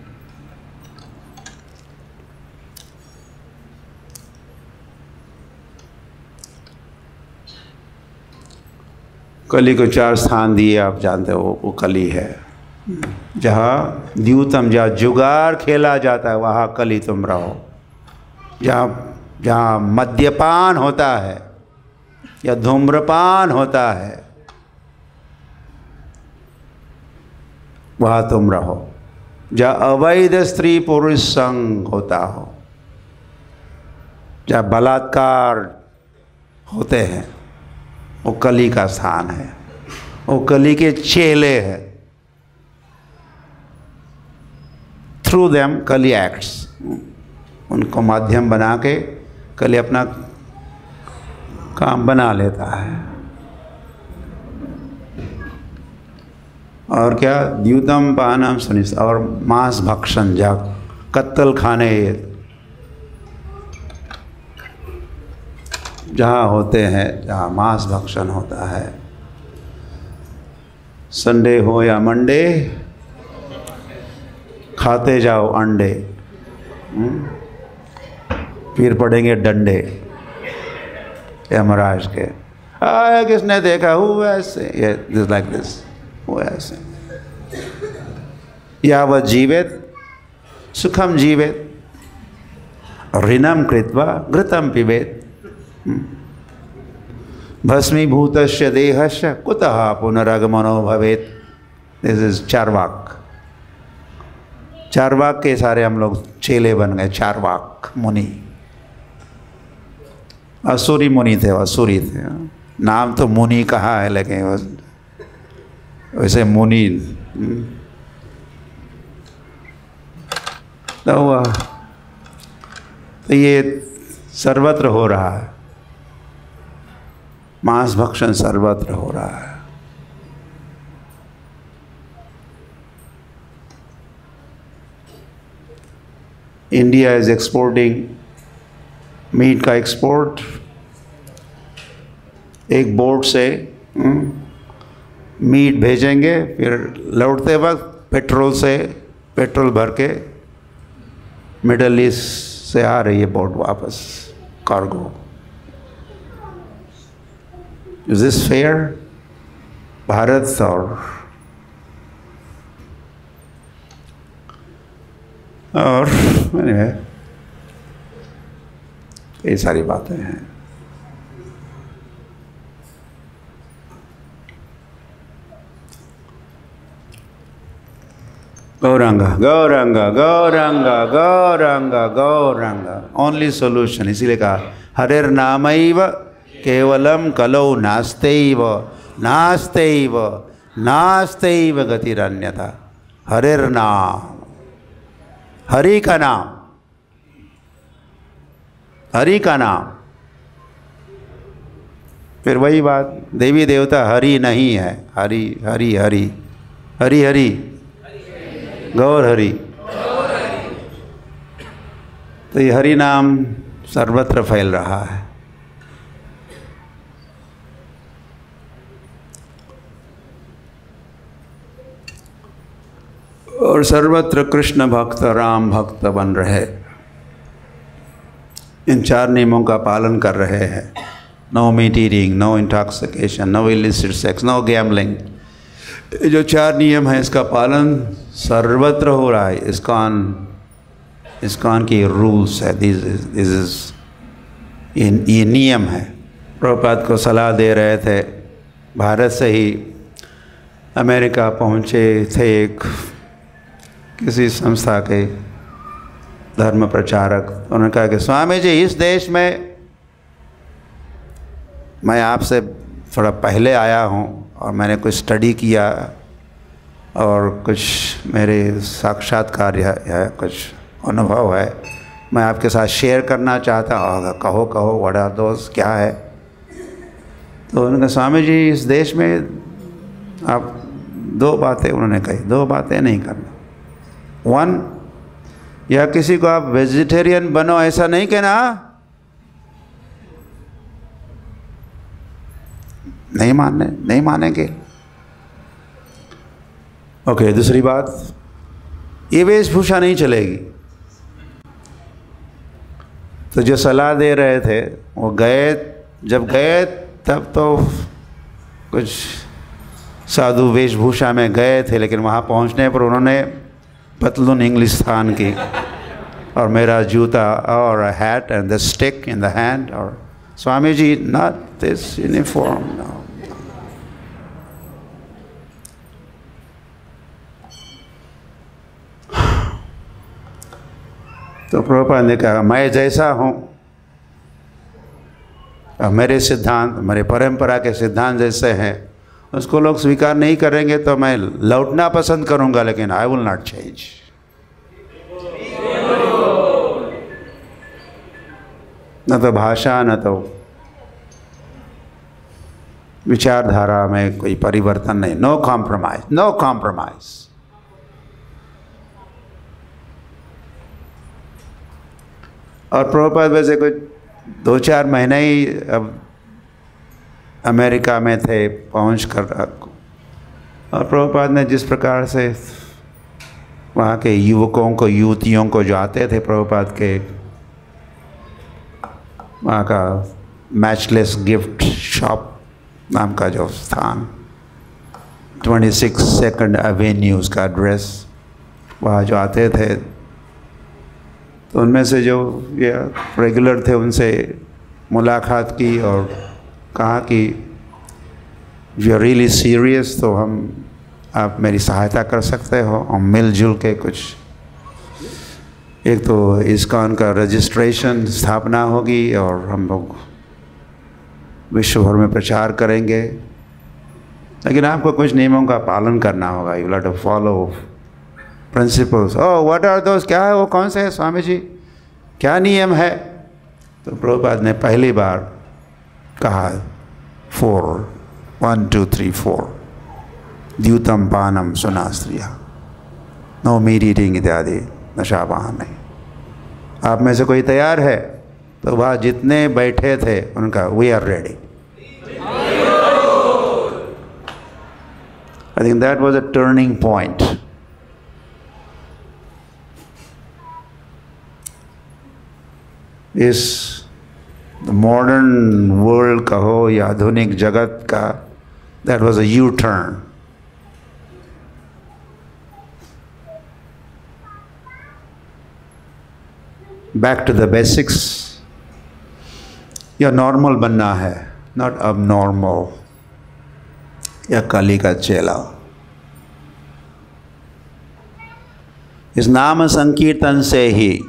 कली को 4 स्थान दिए, आप जानते हो। वो कली है जहाँ द्यूतम, जहाँ जुगार खेला जाता है वहाँ कली तुम रहो। जहाँ मद्यपान होता है या धूम्रपान होता है वहाँ तुम रहो। जहाँ अवैध स्त्री पुरुष संग होता हो, जहाँ बलात्कार होते हैं, वो कली का स्थान है। वो कली के चेले हैं। थ्रू देम कली एक्ट्स, उनको माध्यम बना के कली अपना काम बना लेता है। और क्या, द्यूतम पानम सुनिस, और मांस भक्षण, जा कत्तल खाने जहाँ होते हैं, जहाँ मांस भक्षण होता है, संडे हो या मंडे, खाते जाओ अंडे, फिर पड़ेंगे डंडे यमराज के। किसने देखा, हु ऐसे, दिस लाइक दिस, वो ऐसे। यावत् जीवेत सुखम जीवेत, ऋणम कृत्वा घृतम पिबेत, भस्मीभूतस्य देहस्य कुतः पुनरागमनो भवेत। This is Charvaka. चार्वाक के सारे हम लोग चेले बन गए, चार्वाक मुनि। असुरी मुनि थे, असुरी थे, नाम तो मुनि कहा है लेकिन वैसे मुनि। तो ये सर्वत्र हो रहा है, मांस भक्षण सर्वत्र हो रहा है। इंडिया इज एक्सपोर्टिंग मीट का एक्सपोर्ट, एक बोट से मीट भेजेंगे, फिर लौटते वक्त पेट्रोल भर के मिडल ईस्ट से आ रही है बोट वापस, cargo. Is this fair? Bharat और ये सारी बातें हैं। Gauranga Gauranga Gauranga Gauranga Gauranga, only solution. इसीलिए कहा हरेर नामैव केवलम कलौ नास्तेव नास्तेव नास्तेव गतिरन्यथा। हरेर नाम, हरि का नाम, हरि का नाम। फिर वही बात, देवी देवता हरि नहीं है, हरि हरि हरि हरि हरि गौर हरि। तो ये हरि नाम सर्वत्र फैल रहा है। और सर्वत्र कृष्ण भक्त राम भक्त बन रहे, इन 4 नियमों का पालन कर रहे हैं। No meat eating, no intoxication, no illicit sex, no gambling. जो 4 नियम है, इसका पालन सर्वत्र हो रहा है। इस्कॉन की रूल्स है, ये नियम है। प्रभुपाद को सलाह दे रहे थे, भारत से ही अमेरिका पहुँचे थे एक किसी संस्था के धर्म प्रचारक। उन्होंने कहा कि स्वामी जी, इस देश में मैं आपसे थोड़ा पहले आया हूँ और मैंने कुछ स्टडी किया और कुछ मेरे साक्षात्कार है, कुछ अनुभव है, मैं आपके साथ शेयर करना चाहता हूँ। कहो कहो, व्हाट आर दोस, क्या है? तो उन्होंने कहा स्वामी जी, इस देश में आप 2 बातें, उन्होंने कही, 2 बातें नहीं करना। 1, या किसी को आप वेजिटेरियन बनो ऐसा नहीं कहना, नहीं मानेंगे। ओके, दूसरी बात, ये वेशभूषा नहीं चलेगी। तो जो सलाह दे रहे थे वो जब गए तब तो कुछ साधु वेशभूषा में गए थे, लेकिन वहाँ पहुँचने पर उन्होंने पतलून इंग्लिस्तान की और मेरा जूता और hat and the stick in the hand, और Swami ji not this uniform no. तो प्रभुपाद ने कहा, मैं जैसा हूँ, मेरे सिद्धांत, मेरे परंपरा के सिद्धांत जैसे हैं, उसको लोग स्वीकार नहीं करेंगे तो मैं लौटना पसंद करूँगा, लेकिन आई विल नॉट चेंज। न तो भाषा न तो विचारधारा में कोई परिवर्तन नहीं। No compromise, no compromise. और प्रभुपाद वैसे कुछ 2-4 महीने ही अब अमेरिका में थे पहुँच कर, और प्रभुपाद ने जिस प्रकार से वहाँ के युवकों को, युवतियों को जो आते थे प्रभुपाद के वहाँ का मैचलेस गिफ्ट शॉप नाम का जो स्थान, 26 सेकंड एवेन्यू उसका एड्रेस, वहाँ जो आते थे तो उनमें से जो ये रेगुलर थे उनसे मुलाकात की और कहा कि यू आर रियली सीरियस, तो आप मेरी सहायता कर सकते हो और मिलजुल के कुछ, एक तो इस्कॉन का रजिस्ट्रेशन स्थापना होगी और हम लोग विश्व भर में प्रचार करेंगे, लेकिन आपको कुछ नियमों का पालन करना होगा। You have to follow principles. Oh what are those, क्या है वो, कौन से है स्वामी जी, क्या नियम है? तो प्रभुपाद ने पहली बार कहा 4, 1 2 3 4, द्यूतम पानम सुनास्त्रिया, नो मीट ईटिंग इत्यादि, नशापान नहीं। आप में से कोई तैयार है? तो वहाँ जितने बैठे थे उनका we are ready. I think that was a turning point. इस मॉडर्न वर्ल्ड कहो या आधुनिक जगत का, that was a U turn. Back to the basics. या नॉर्मल बनना है, नॉट अब नॉर्मल या कली का चेला। इस नाम संकीर्तन से ही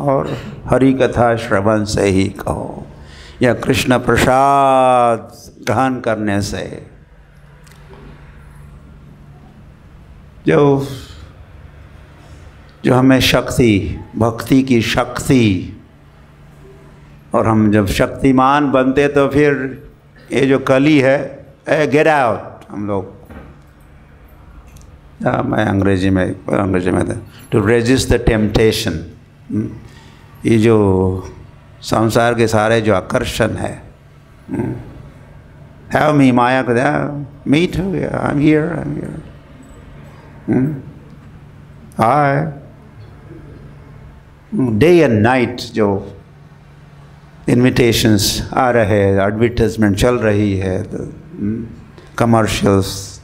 और हरि कथा श्रवण से ही कहो या कृष्ण प्रसाद ग्रहण करने से जो हमें शक्ति, भक्ति की शक्ति, और हम जब शक्तिमान बनते तो फिर ये जो कली है, गेट आउट। हम लोग, मैं अंग्रेजी में था, टू रेजिस्ट द टेम्पटेशन। ये जो संसार के सारे जो आकर्षण है, हैव मी, माया को मीट हो गया, I am here, hi, day and night जो इन्विटेशंस आ रहे हैं, एडवर्टाइजमेंट चल रही है, कमर्शियल्स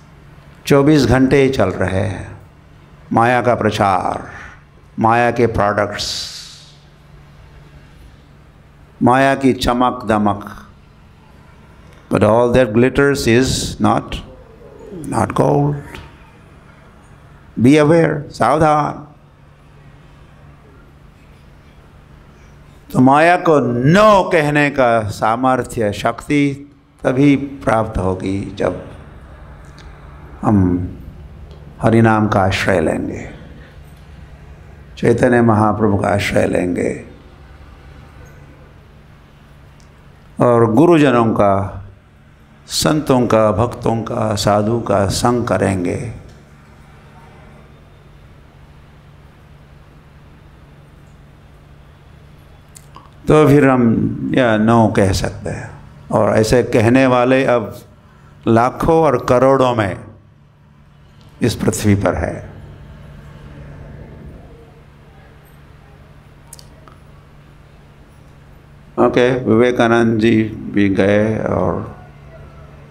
24 घंटे ही चल रहे हैं, माया का प्रचार, माया के प्रोडक्ट्स, माया की चमक दमक, but all that glitters is not gold. Be aware, सावधान। तो माया को नो कहने का सामर्थ्य, शक्ति तभी प्राप्त होगी जब हम हरिनाम का आश्रय लेंगे, चैतन्य महाप्रभु का आश्रय लेंगे और गुरुजनों का, संतों का, भक्तों का, साधु का संग करेंगे। तो फिर हम या नो कह सकते हैं। और ऐसे कहने वाले अब लाखों और करोड़ों में इस पृथ्वी पर है। ओके, विवेकानंद जी भी गए और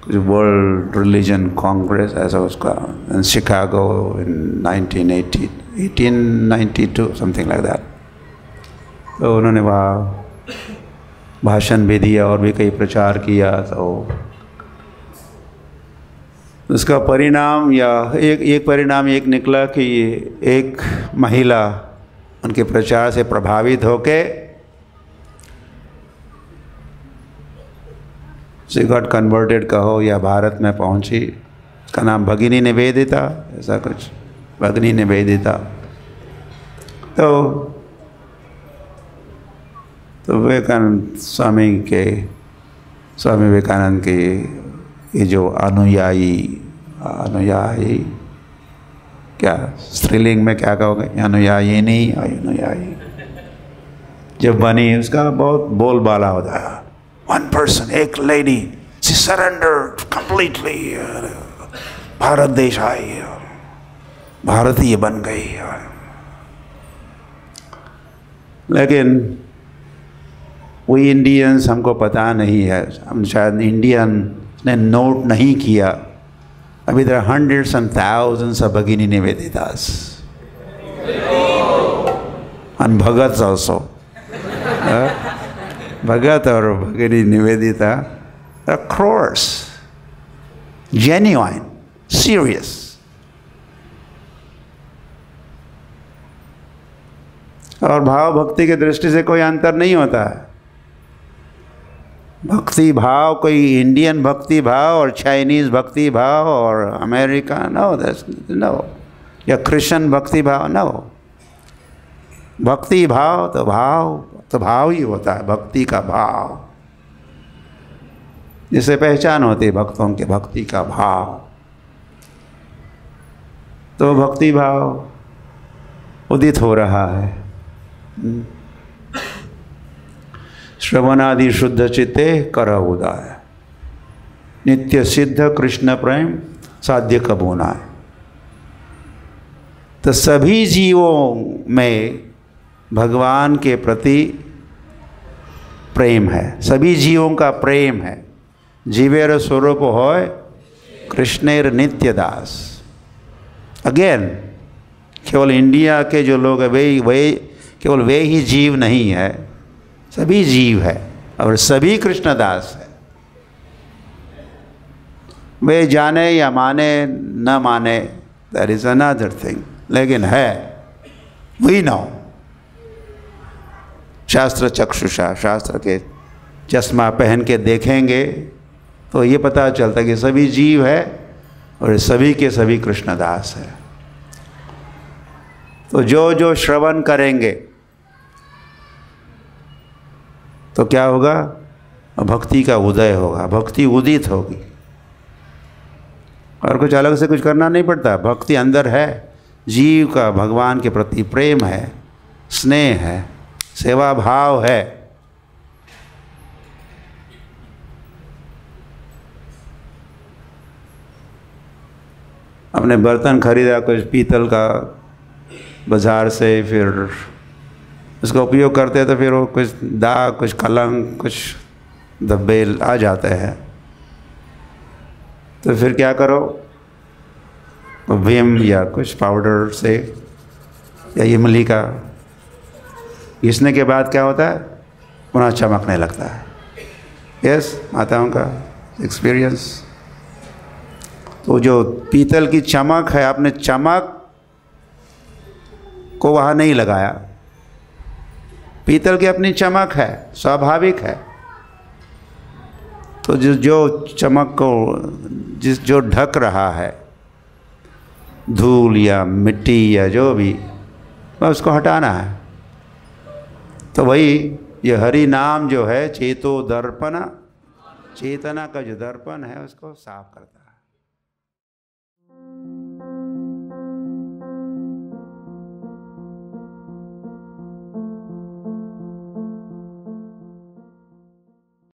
कुछ वर्ल्ड रिलीजन कांग्रेस ऐसा उसका in Chicago in 1892 something like that. तो उन्होंने वहाँ भाषण भी दिया और भी कई प्रचार किया। तो उसका परिणाम या एक परिणाम एक निकला कि एक महिला उनके प्रचार से प्रभावित होके शी गॉट कन्वर्टेड कहो या भारत में पहुंची। उसका नाम भगिनी निवेदिता, ऐसा कुछ, भगिनी निवेदिता। तो तो स्वामी विवेकानंद के ये जो अनुयायी क्या स्त्रीलिंग में क्या कहोगे, अनुयायी नहीं अनुयायी जब बनी उसका बहुत बोलबाला होता है। वन पर्सन, एक lady, she surrendered completely, Bharat देश आई, भारतीय बन गई। लेकिन we इंडियंस, हमको पता नहीं है, हम शायद इंडियन ने नोट नहीं किया। अभी there are hundreds and thousands of Bhagini Niveditas and Bhagats also. Bhagat और Bhagini Nivedita are crores, genuine, serious. और भाव भक्ति की दृष्टि से कोई अंतर नहीं होता है। भक्ति भाव कोई इंडियन भक्ति भाव और चाइनीज़ भक्ति भाव और अमेरिका नो, या क्रिश्चियन भक्ति भाव नो। भक्ति भाव तो भाव ही होता है, भक्ति का भाव जिससे पहचान होती है भक्तों के भक्ति का भाव। तो भक्ति भाव उदित हो रहा है। श्रवणादि शुद्ध चित्ते कर उदाय, नित्य सिद्ध कृष्ण प्रेम साध्य कबूना है। तो सभी जीवों में भगवान के प्रति प्रेम है, सभी जीवों का प्रेम है। जीवेर स्वरूप होय कृष्णेर नित्य दास। अगेन केवल इंडिया के जो लोग हैं वे केवल वे ही जीव नहीं है, सभी जीव है और सभी कृष्णदास है। वे जाने या माने न माने, दैट इज अनदर थिंग, लेकिन है, वी नो। शास्त्र चक्षुषा, शास्त्र के चश्मा पहन के देखेंगे तो ये पता चलता है कि सभी जीव है और सभी के सभी कृष्णदास है। तो जो जो श्रवण करेंगे तो क्या होगा, भक्ति का उदय होगा, भक्ति उदित होगी। और कुछ अलग से कुछ करना नहीं पड़ता, भक्ति अंदर है। जीव का भगवान के प्रति प्रेम है, स्नेह है, सेवा भाव है। अपने बर्तन खरीदा कुछ पीतल का बाजार से, फिर उसका उपयोग करते हैं तो फिर वो कुछ दाग, कुछ कलंक, कुछ धब्बे आ जाते हैं। तो फिर क्या करो, विम या कुछ पाउडर से या इमली का घिसने के बाद क्या होता है, पुनः चमकने लगता है। यस, माताओं का एक्सपीरियंस। तो जो पीतल की चमक है, आपने चमक को वहाँ नहीं लगाया। पीतल की अपनी चमक है, स्वाभाविक है। तो जो चमक को जो ढक रहा है, धूल या मिट्टी या जो भी, उसको हटाना है। तो वही ये हरि नाम जो है, चेतो दर्पण, चेतना का जो दर्पण है उसको साफ करता है।